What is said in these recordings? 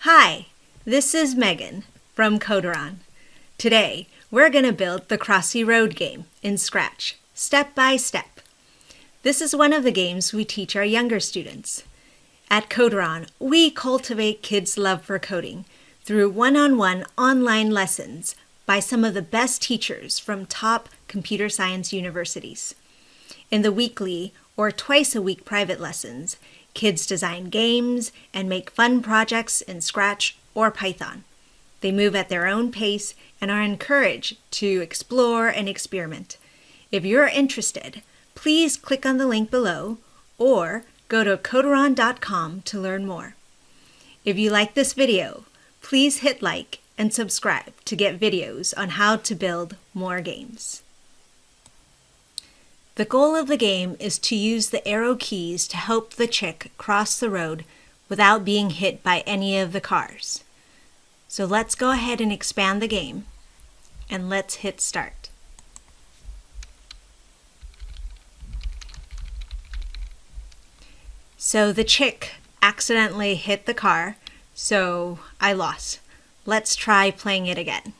Hi, this is Megan from Koderon. Today, we're going to build the Crossy Road game in Scratch, step by step. This is one of the games we teach our younger students. At Koderon, we cultivate kids' love for coding through one-on-one online lessons by some of the best teachers from top computer science universities. In the weekly or twice-a-week private lessons, kids design games and make fun projects in Scratch or Python. They move at their own pace and are encouraged to explore and experiment. If you're interested, please click on the link below or go to Koderon.com to learn more. If you like this video, please hit like and subscribe to get videos on how to build more games. The goal of the game is to use the arrow keys to help the chick cross the road without being hit by any of the cars. So let's go ahead and expand the game, and let's hit start. So the chick accidentally hit the car, so I lost. Let's try playing it again.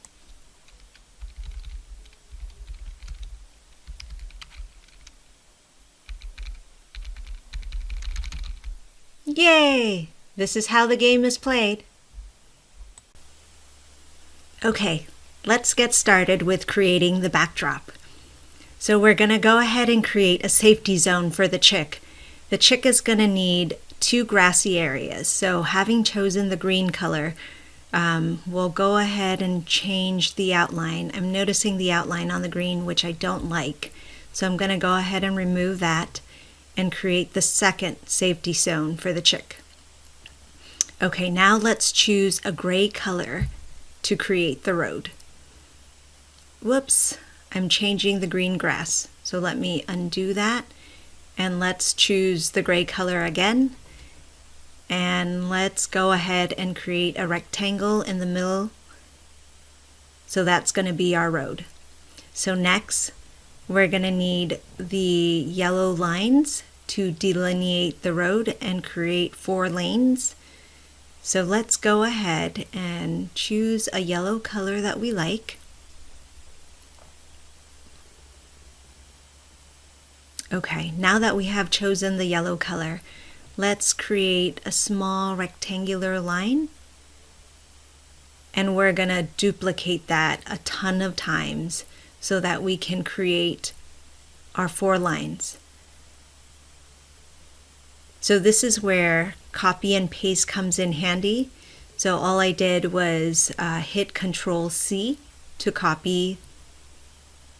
Yay! This is how the game is played. Okay, let's get started with creating the backdrop. So we're going to go ahead and create a safety zone for the chick. The chick is going to need 2 grassy areas. So having chosen the green color, we'll go ahead and change the outline. I'm noticing the outline on the green, which I don't like. So I'm going to go ahead and remove that and create the second safety zone for the chick. Okay, now let's choose a gray color to create the road. Whoops, I'm changing the green grass. So let me undo that and let's choose the gray color again. And let's go ahead and create a rectangle in the middle. So that's going to be our road. So next, we're going to need the yellow lines to delineate the road and create 4 lanes. So let's go ahead and choose a yellow color that we like. Okay, now that we have chosen the yellow color, let's create a small rectangular line. And we're going to duplicate that a ton of times so that we can create our 4 lines. So this is where copy and paste comes in handy. So all I did was hit Control C to copy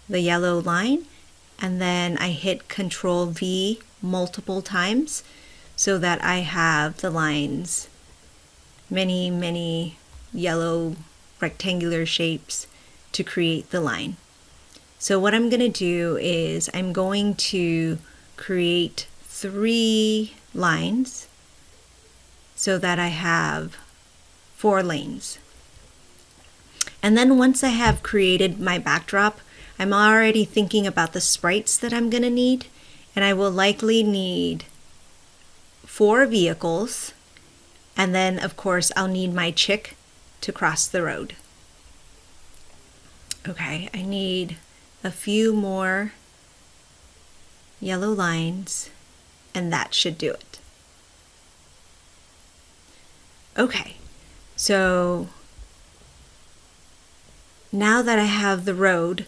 the yellow line, and then I hit Control V multiple times so that I have the lines, many yellow rectangular shapes to create the line. So what I'm going to do is I'm going to create 3 lines so that I have 4 lanes. And then once I have created my backdrop, I'm already thinking about the sprites that I'm going to need, and I will likely need 4 vehicles, and then of course I'll need my chick to cross the road. Okay, I need a few more yellow lines, and that should do it. Okay, so now that I have the road,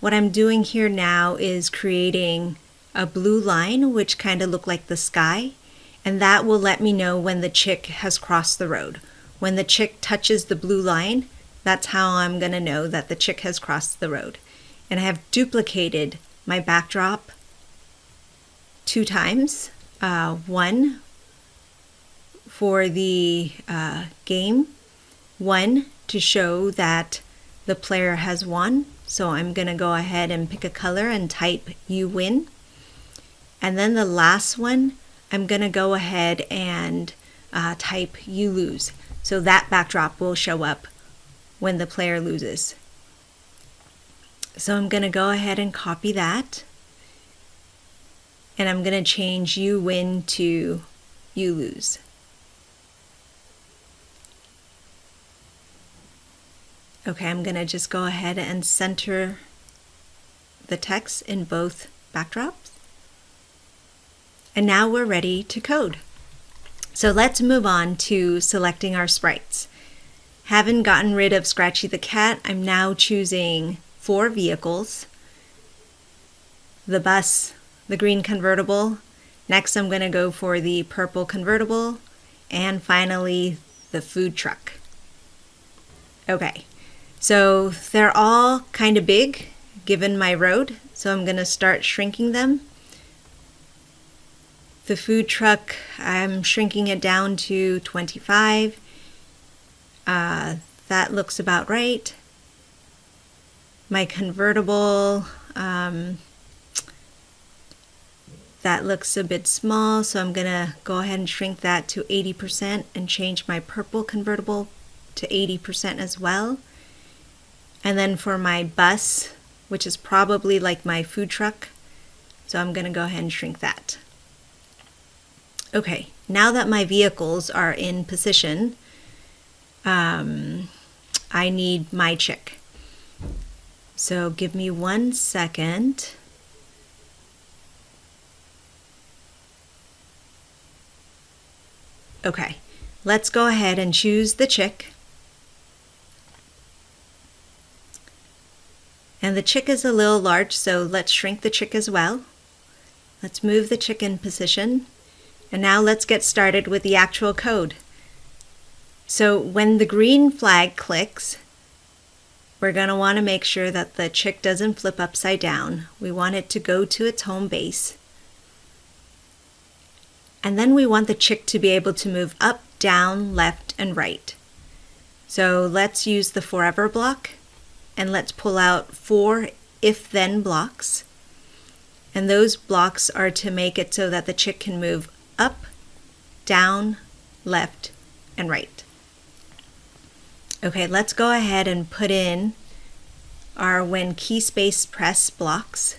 what I'm doing here now is creating a blue line which kind of look like the sky, and that will let me know when the chick has crossed the road. When the chick touches the blue line, that's how I'm going to know that the chick has crossed the road. And I have duplicated my backdrop 2 times. One for the game, one to show that the player has won. So I'm going to go ahead and pick a color and type "you win." And then the last one, I'm going to go ahead and type "you lose." So that backdrop will show up when the player loses. So I'm going to go ahead and copy that. And I'm going to change "you win" to "you lose." Okay, I'm going to just go ahead and center the text in both backdrops. And now we're ready to code. So let's move on to selecting our sprites. Having gotten rid of Scratchy the cat, I'm now choosing 4 vehicles. The bus, the green convertible. Next I'm going to go for the purple convertible. And finally, the food truck. Okay, so they're all kind of big given my road, so I'm going to start shrinking them. The food truck, I'm shrinking it down to 25. That looks about right. My convertible, that looks a bit small, so I'm going to go ahead and shrink that to 80% and change my purple convertible to 80% as well. And then for my bus, which is probably like my food truck, so I'm going to go ahead and shrink that. Okay, now that my vehicles are in position, I need my chick. So give me 1 second. Okay, let's go ahead and choose the chick. And the chick is a little large, so let's shrink the chick as well. Let's move the chick in position. And now let's get started with the actual code. So when the green flag clicks, we're going to want to make sure that the chick doesn't flip upside down. We want it to go to its home base. And then we want the chick to be able to move up, down, left, and right. So let's use the forever block, and let's pull out 4 if-then blocks. And those blocks are to make it so that the chick can move up, down, left, and right. Okay, let's go ahead and put in our when key space press blocks.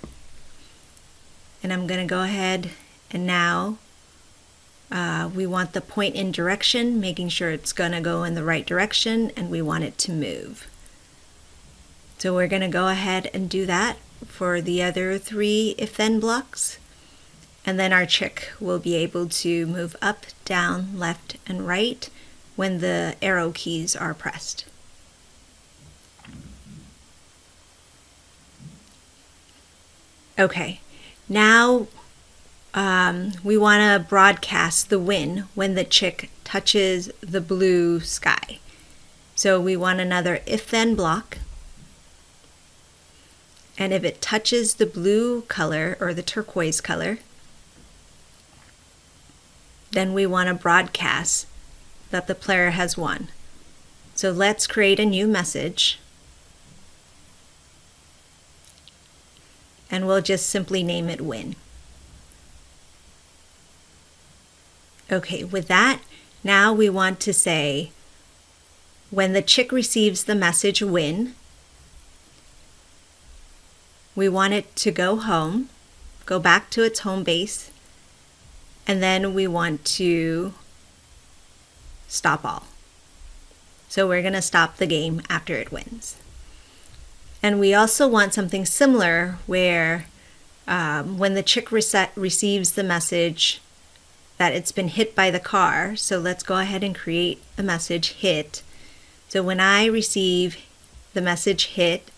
And I'm going to go ahead and now we want the point in direction, making sure it's going to go in the right direction, and we want it to move. So we're going to go ahead and do that for the other 3 if-then blocks. And then our chick will be able to move up, down, left, and right when the arrow keys are pressed. Okay, now we want to broadcast the win when the chick touches the blue sky. So we want another if-then block. And if it touches the blue color or the turquoise color, then we want to broadcast that the player has won. So let's create a new message. And we'll just simply name it win. Okay, with that, now we want to say, when the chick receives the message win, we want it to go home, go back to its home base, and then we want to stop all. So we're going to stop the game after it wins. And we also want something similar where when the chick receives the message that it's been hit by the car, so let's go ahead and create a message hit. So when I receive the message hit,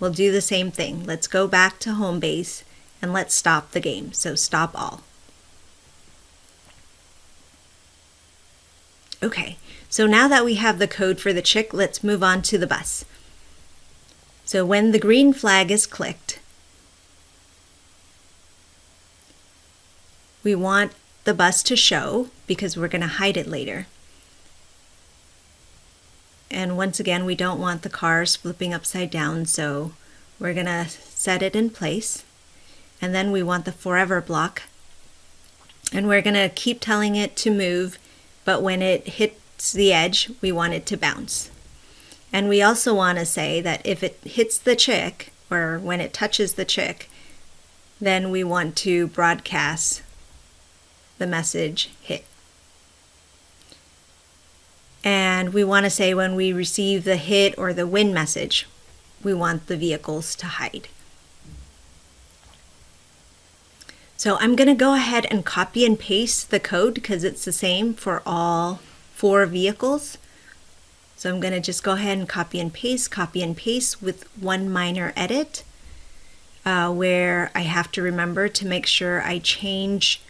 we'll do the same thing. Let's go back to home base and let's stop the game. So stop all. Okay, so now that we have the code for the chick, let's move on to the bus. So when the green flag is clicked, we want the bus to show because we're going to hide it later. And once again, we don't want the cars flipping upside down, so we're going to set it in place. And then we want the forever block. And we're going to keep telling it to move, but when it hits the edge, we want it to bounce. And we also want to say that if it hits the chick, or when it touches the chick, then we want to broadcast the message hit. And we want to say when we receive the hit or the win message, we want the vehicles to hide. So I'm going to go ahead and copy and paste the code because it's the same for all 4 vehicles. So I'm going to just go ahead and copy and paste with one minor edit where I have to remember to make sure I change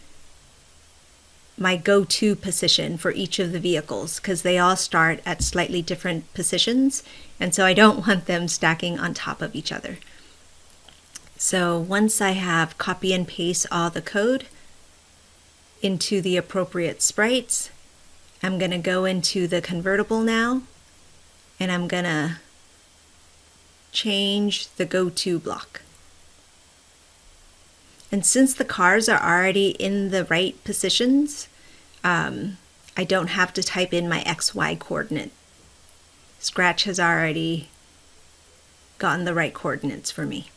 my go-to position for each of the vehicles because they all start at slightly different positions, and so I don't want them stacking on top of each other. So once I have copy and paste all the code into the appropriate sprites, I'm going to go into the convertible now, and I'm going to change the go-to block. And since the cars are already in the right positions, I don't have to type in my XY coordinate. Scratch has already gotten the right coordinates for me.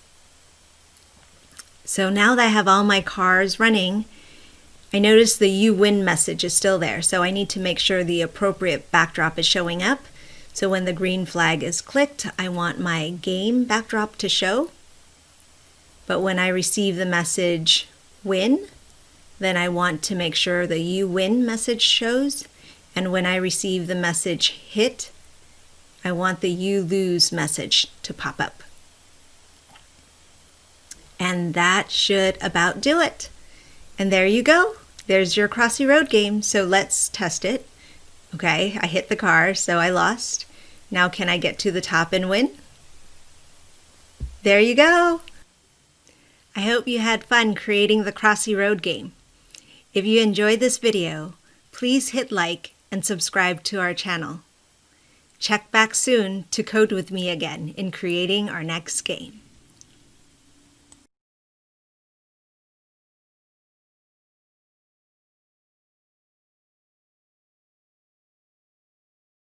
So now that I have all my cars running, I notice the you win message is still there. So I need to make sure the appropriate backdrop is showing up. So when the green flag is clicked, I want my game backdrop to show. But when I receive the message win, then I want to make sure the you win message shows. And when I receive the message hit, I want the you lose message to pop up. And that should about do it. And there you go. There's your Crossy Road game. So let's test it. Okay, I hit the car, so I lost. Now can I get to the top and win? There you go. I hope you had fun creating the Crossy Road game. If you enjoyed this video, please hit like and subscribe to our channel. Check back soon to code with me again in creating our next game.